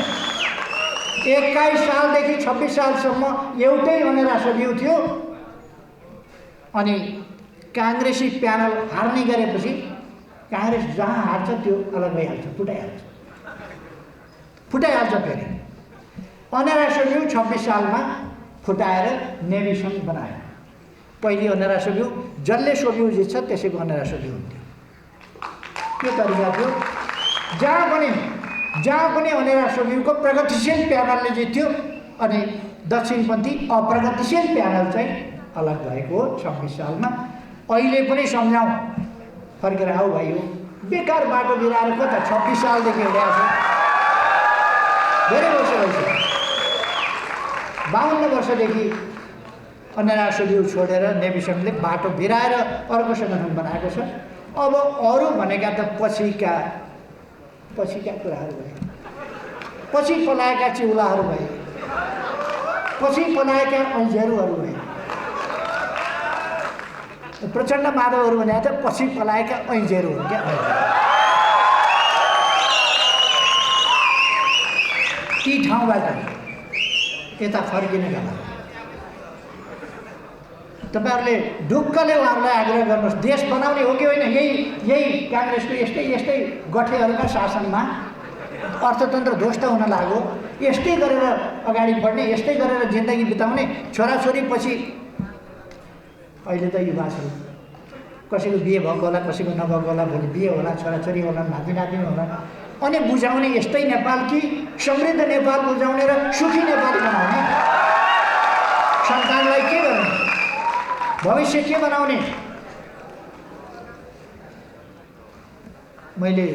21 सालदेखि 26 सालसम्म एउटै भनेर सजियो थियो। अनि काङ्ग्रेसी प्यानल हार्ने गरेपछि काङ्ग्रेस जहाँ हार्छ त्यो अलग भइहाल्छ, फुटाइहाल्छ फेरि। अनेरा सजियो 26 सालमा फुटाएर नेविसङ बनायो। पहिले अनेरा सजियो, जसले सोभियो जित्छ त्यसैको अनेरा सजियो हुन्थ्यो। त्यो तरिका थियो। जहाँ पनि अनेरा सोभियोको प्रगतिशील प्यानलले जित्थ्यो अनि दक्षिणपन्थी अप्रगतिशील प्यानल चाहिँ अलग भएको हो 26 सालमा। अहिले पनि सम्झाउँ, फर्केर आऊ भाइ हो, बेकार बाटो बिराएर कता 26 सालदेखि हिँडेको छ, धेरै वर्ष भइसक्यो। 52 वर्षदेखि अनेरा सोभियो छोडेर नेविसङले बाटो बिराएर अर्को सङ्गठन बनाएको छ। अब अरू भनेका त पछिका कुराहरू भए, पछि पलाएका चिउलाहरू भए, पछि पलाएका ऐँझेरूहरू भए। प्रचण्ड माधवहरू भने त पछि पलाएका ऐँझेरू हुन् क्या। ती ठाउँबाट यता फर्किनेका लागि तपाईँहरूले ढुक्कले उहाँहरूलाई आग्रह गर्नुहोस्। देश बनाउने हो कि होइन, यही काङ्ग्रेसको यस्तै गठेहरूका शासनमा अर्थतन्त्र ध्वस्त हुन लाग्यो। यस्तै गरेर अगाडि बढ्ने, यस्तै गरेर जिन्दगी बिताउने। छोराछोरी पछि अहिले त युवा छ, कसैको बिहे भएको होला, कसैको नभएको होला, भोलि बिहे होला, छोराछोरी होला, नाति नातिनी होला। अनि बुझाउने यस्तै नेपाल कि समृद्ध नेपाल बुझाउने र सुखी नेपाल बनाउने। सन्तानलाई के गर्ने, भविष्य के बनाउने। मैले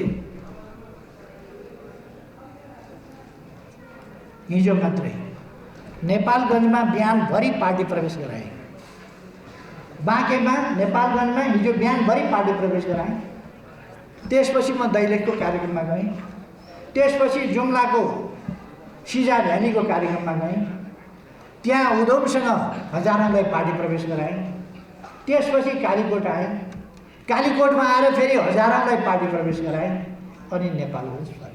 हिजो मात्रै नेपालगञ्जमा बिहानभरि पार्टी प्रवेश गराएँ। बाँकेमा नेपालगञ्जमा हिजो बिहानभरि पार्टी प्रवेश गराएँ। त्यसपछि म दैलेखको कार्यक्रममा गएँ। त्यसपछि जुम्लाको सिजा भ्यालीको कार्यक्रममा गएँ, त्यहाँ उधमसँग हजारौँलाई पार्टी प्रवेश गराएँ। त्यसपछि कालीकोट आएँ, कालीकोटमा आएर फेरि हजारौँलाई पार्टी प्रवेश गराएँ, अनि नेपालगञ्ज फर्केँ।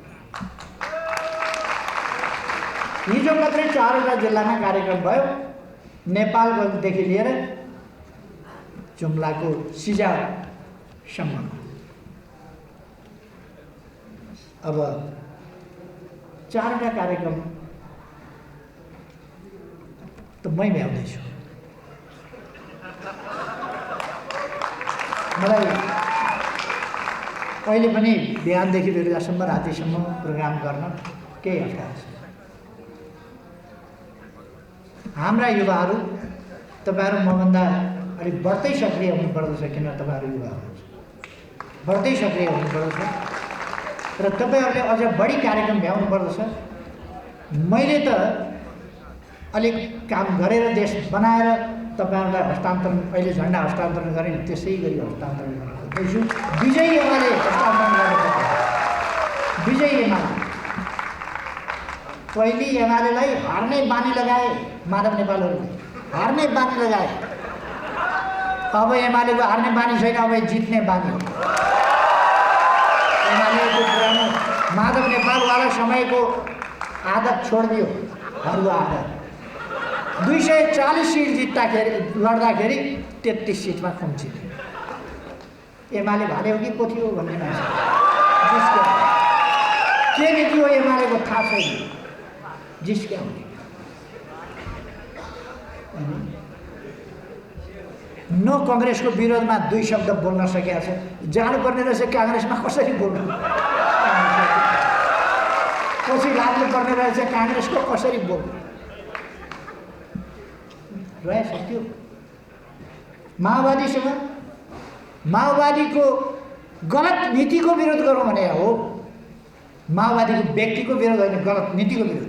हिजो मात्रै 4वटा जिल्लामा कार्यक्रम भयो, नेपालगञ्जदेखि लिएर जुम्लाको सिजासम्म। अब 4वटा कार्यक्रम त मै भ्याउँदैछु। मलाई अहिले पनि बिहानदेखि बेलुकासम्म रातिसम्म प्रोग्राम गर्न केही अप्ठ्यारो छ। हाम्रा युवाहरू, तपाईँहरू मभन्दा अलिक बढ्दै सक्रिय हुनुपर्दछ, किन तपाईँहरू युवा हुनुहुन्छ, बढ्दै सक्रिय हुनुपर्दछ र तपाईँहरूले अझ बढी कार्यक्रम भ्याउनु पर्दछ। मैले त अलिक काम गरेर देश बनाएर तपाईँहरूलाई हस्तान्तरण, अहिले झन्डा हस्तान्तरण गरेँ, त्यसै गरी हस्तान्तरण गर्न खोज्दैछु। विजयी एमाले हस्तान्तरण गर्नुपर्छ। विजयी एमाले पहिले एमालेलाई हार्ने बानी लगाए, माधव नेपालहरूले हार्ने बानी लगाए। अब एमालेको हार्ने बानी छैन, अब जित्ने बानी हो। एमालेको पुरानो माधव नेपालवाला समयको आदत छोडिदियो, हरुवा आदत। 240 सिट जित्दाखेरि लड्दाखेरि 33 सिटमा खुम्चिदियो। एमाले भाले हो कि पोथी हो भन्ने मान्छे जिस्क्या के नीति हो एमालेको थाहा छैन, जिस्क्या हुने। नो कङ्ग्रेसको विरोधमा 2 शब्द बोल्न सकेको छ, जानुपर्ने रहेछ काङ्ग्रेसमा कसरी बोल्नु, पछि लाग्नुपर्ने रहेछ काङ्ग्रेसको कसरी बोल्नु रहेछ त्यो। माओवादीसँग माओवादीको गलत नीतिको विरोध गरौँ भने हो, माओवादीको व्यक्तिको विरोध होइन, गलत नीतिको विरोध।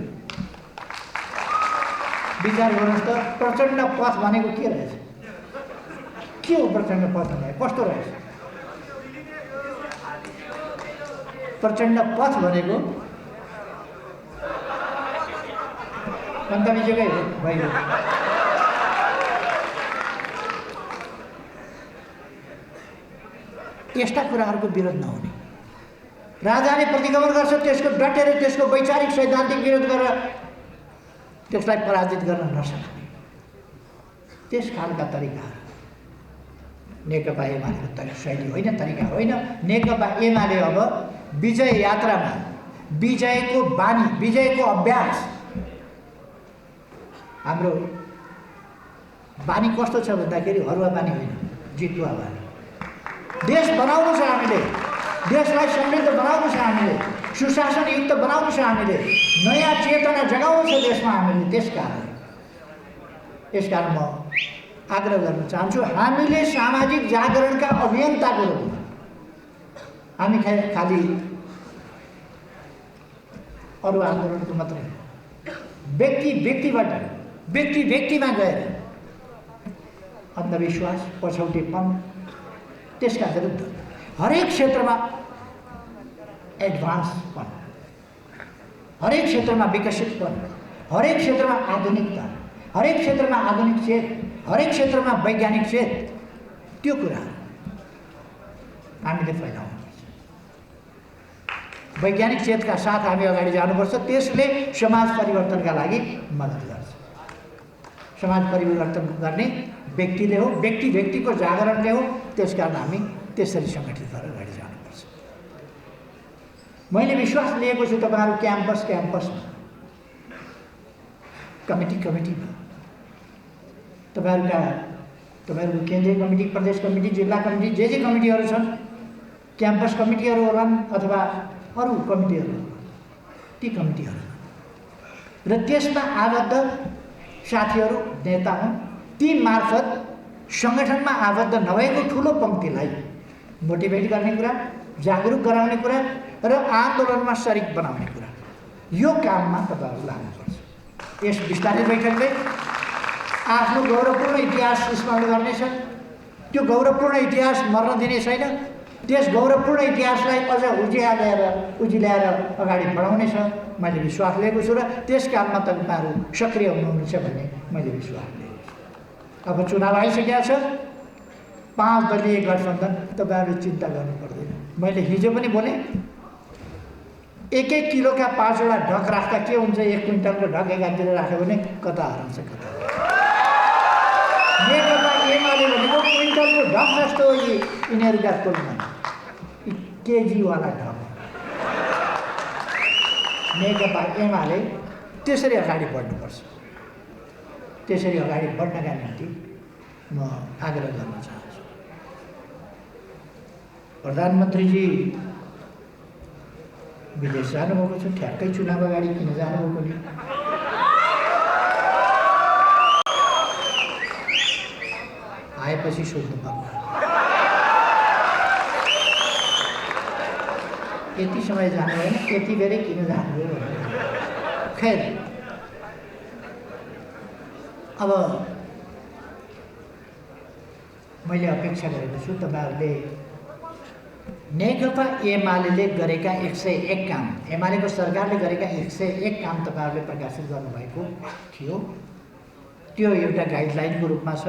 विचार गर्नुहोस् त, प्रचण्ड पथ भनेको के रहेछ? के हो प्रचण्ड पथ भने? कस्तो रहेछ प्रचण्ड पथ भनेको? पन्तबिजेकै हो भइगयो। यस्ता कुराहरूको विरोध नहुने। राजाले प्रतिगमन गर्छ, त्यसको डटेर त्यसको वैचारिक सैद्धान्तिक विरोध गरेर त्यसलाई पराजित गर्न नसक्ने, त्यस खालका तरिकाहरू नेकपा एमालेको शैली होइन, तरिका होइन। नेकपा एमाले अब विजय यात्रामा विजयको बानी, विजयको अभ्यास। हाम्रो बानी कस्तो छ भन्दाखेरि हरुवा बानी होइन, जितुवा बानी। देश बनाउनु छ हामीले, देशलाई समृद्ध बनाउनु छ हामीले, सुशासनयुक्त बनाउनु छ हामीले, नयाँ चेतना जगाउनु छ देशमा हामीले। यसकारण म आग्रह गर्न चाहन्छु, हामीले सामाजिक जागरणका अभियन्ताको रूपमा हामी खालि अरू आन्दोलनको मात्रै व्यक्तिमा गएर अन्धविश्वास, पछौटेपन, त्यसका विरुद्ध हरेक क्षेत्रमा एडभान्सपन, हरेक क्षेत्रमा विकसितपन, हरेक क्षेत्रमा आधुनिकता, हरेक क्षेत्रमा आधुनिक चेत, हरेक क्षेत्रमा वैज्ञानिक चेत, त्यो कुरा हामीले फैलाउनुपर्छ। वैज्ञानिक चेतका साथ हामी अगाडि जानुपर्छ। त्यसले समाज परिवर्तनका लागि मद्दत गर्छ। समाज परिवर्तन गर्ने व्यक्तिले हो, व्यक्तिको जागरणले हो। त्यसकारण हामी त्यसरी सङ्गठित भएर अगाडि जानुपर्छ। मैले विश्वास लिएको छु तपाईँहरू क्याम्पसमा, कमिटीमा, तपाईँहरूको केन्द्रीय कमिटी, प्रदेश कमिटी, जिल्ला कमिटी, जे कमिटीहरू छन्, क्याम्पस कमिटीहरू होलान् अथवा अरू कमिटीहरू, ती कमिटीहरू र त्यसमा आबद्ध साथीहरू, नेता हुन्। ती मार्फत सङ्गठनमा आबद्ध नभएको ठुलो पङ्क्तिलाई मोटिभेट गर्ने कुरा, जागरुक गराउने कुरा र आन्दोलनमा सरिक बनाउने कुरा, यो काममा तपाईँहरू लाग्नुपर्छ। यस विस्तारित बैठकले आफ्नो गौरवपूर्ण इतिहास स्मरण गर्नेछ। त्यो गौरवपूर्ण इतिहास मर्न दिने छैन। त्यस गौरवपूर्ण इतिहासलाई अझ उजिल्याएर अगाडि बढाउनेछ मैले विश्वास लिएको छु र त्यस काममा तपाईँहरू सक्रिय हुनुहुन्छ भन्ने मैले विश्वास लिएको छु। अब चुनाव आइसकेको छ, 5 दलीय गठबन्धन, तपाईँहरूले चिन्ता गर्नु पर्दैन। मैले हिजो पनि भने 1-1 किलोका 5वटा ढक राख्दा के हुन्छ, 1 क्विन्टलको ढक एकातिर राख्यो भने कता हराउँछ कता। नेकपा एमाले भनेको क्विन्टलको ढक जस्तो हो यिनीहरूका तुलना, केजीवाला ढक। नेकपा एमाले त्यसरी अगाडि बढ्नुपर्छ। त्यसरी अगाडि बढ्नका निम्ति म आग्रह गर्न चाहन्छु। प्रधानमन्त्रीजी विदेश जानुभएको छ, ठ्याक्कै चुनाव अगाडि किन जानुभएको नि? आएपछि सोध्नु पर्छ यति समय जानु भएन, यति बेरै किन जानुभयो भनेर। खैर, अब मैले अपेक्षा गरेको छु तपाईँहरूले नेकपा एमाले गरेका 101 काम, एमालेको सरकारले गरेका 101 काम तपाईँहरूले प्रकाशित गर्नुभएको थियो। त्यो एउटा गाइडलाइनको रूपमा छ।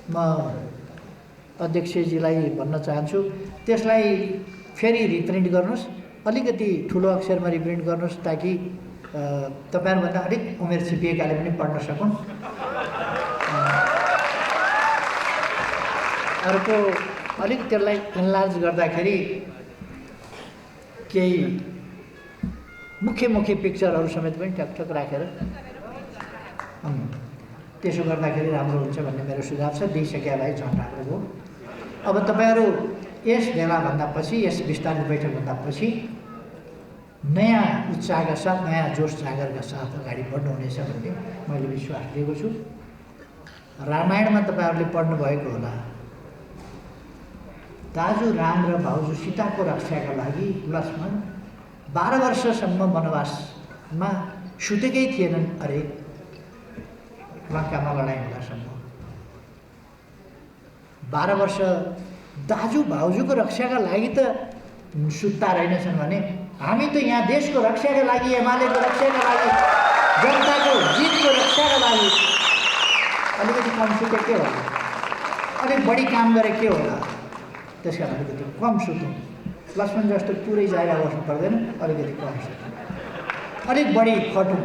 म अध्यक्षजीलाई भन्न चाहन्छु त्यसलाई फेरि रिप्रिन्ट गर्नुहोस्, अलिकति ठुलो अक्षरमा रिप्रिन्ट गर्नुहोस् ताकि तपाईँहरूभन्दा अलिक उमेर छिपिएकाले पनि पढ्न सकुन्। अर्को अलिक त्यसलाई इन्लार्ज गर्दाखेरि केही मुख्य पिक्चरहरू समेत पनि ठकठक राखेर त्यसो गर्दाखेरि राम्रो हुन्छ भन्ने मेरो सुझाव छ। दिइसके भए झन् राम्रो हो। अब तपाईँहरू यस बेलाभन्दा पछि, यस विस्तारित बैठकभन्दा पछि नयाँ उत्साहका साथ, नयाँ जोस जागरका साथ अगाडि बढ्नुहुनेछ भन्ने मैले विश्वास लिएको छु। रामायणमा तपाईँहरूले पढ्नुभएको होला, दाजु राम र भाउजू सीताको रक्षाका लागि लक्ष्मण 12 वर्षसम्म वनवासमा सुतेकै थिएनन्। अरे लङ्कामा लडाइँ हुँदासम्म 12 वर्ष दाजु भाउजूको रक्षाका लागि त सुत्ता रहेनछन् भने हामी त यहाँ देशको रक्षाका लागि, एमालेको रक्षाका लागि, जनताको जितको रक्षाका लागि अलिकति कम सुते के होला, अलिक बढी काम गरे के होला। त्यस कारण अलिकति कम सुतौँ। लक्ष्मण जस्तो पुरै जायगा बस्नु पर्दैन, अलिकति कम सुतौँ, अलिक बढी खटौँ।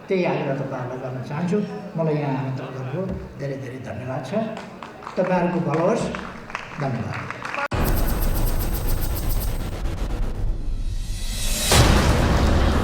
त्यही आग्रह तपाईँहरूलाई गर्न चाहन्छु। मलाई यहाँ आमन्त्रण गर्नुभयो, धेरै धेरै धन्यवाद छ। तपाईँहरूको भलो होस्। धन्यवाद।